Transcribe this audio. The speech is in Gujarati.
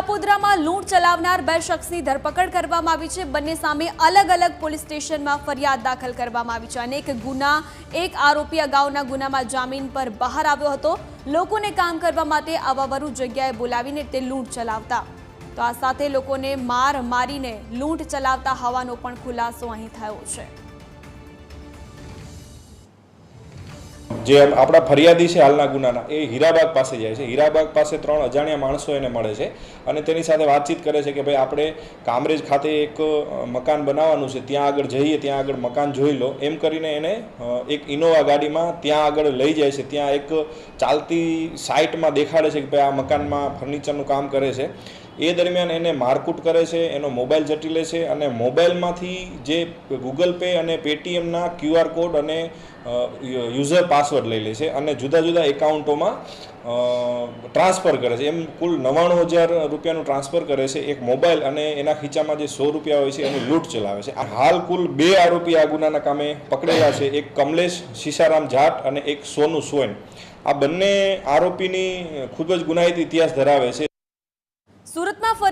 કાપોદ્રામાં લૂંટ ચલાવનાર બે શખ્સની ધરપકડ કરવામાં આવી છે। બંને સામે અલગ અલગ પોલીસ સ્ટેશનમાં ફરિયાદ દાખલ કરવામાં આવી છે। અનેક ગુના એક આરોપી અગાઉના ગુનામાં જામીન પર બહાર આવ્યો હતો। લોકોને કામ કરવા માટે આવાવરું જગ્યાએ બોલાવીને તે લૂંટ ચલાવતા, તો આ સાથે લોકોને મારીને લૂંટ ચલાવતા હોવાનો પણ ખુલાસો અહીં થયો છે। જે આપણા ફરિયાદી છે હાલના ગુનાના એ હીરાબાગ પાસે જાય છે। હીરાબાગ પાસે 3 અજાણ્યા માણસો એને મળે છે અને તેની સાથે વાતચીત કરે છે કે ભાઈ આપણે કામરેજ ખાતે એક મકાન બનાવવાનું છે, ત્યાં આગળ જઈએ, ત્યાં આગળ મકાન જોઈ લો એમ કરીને એને એક ઇનોવા ગાડીમાં ત્યાં આગળ લઈ જાય છે। ત્યાં એક ચાલતી સાઇટમાં દેખાડે છે કે ભાઈ આ મકાનમાં ફર્નિચરનું કામ કરે છે। એ દરમિયાન એને મારકૂટ કરે છે, એનો મોબાઈલ ઝડપી લે છે અને મોબાઈલમાંથી જે ગૂગલ પે અને પેટીએમના QR કોડ અને યુઝર પાસવર્ડ લઈ લે છે અને જુદા જુદા એકાઉન્ટોમાં ટ્રાન્સફર કરે છે। એમ કુલ 99,000 રૂપિયાનું ટ્રાન્સફર કરે છે। એક મોબાઈલ અને એના ખીચામાં જે 100 રૂપિયા હોય છે એની લૂંટ ચલાવે છે। હાલ કુલ 2 આરોપી આ ગુનાના કામે પકડેલા છે, એક કમલેશ સીસારામ જાટ અને એક સોનુ સોન। આ બંને આરોપીની ખૂબ જ ગુનાહિત ઇતિહાસ ધરાવે છે।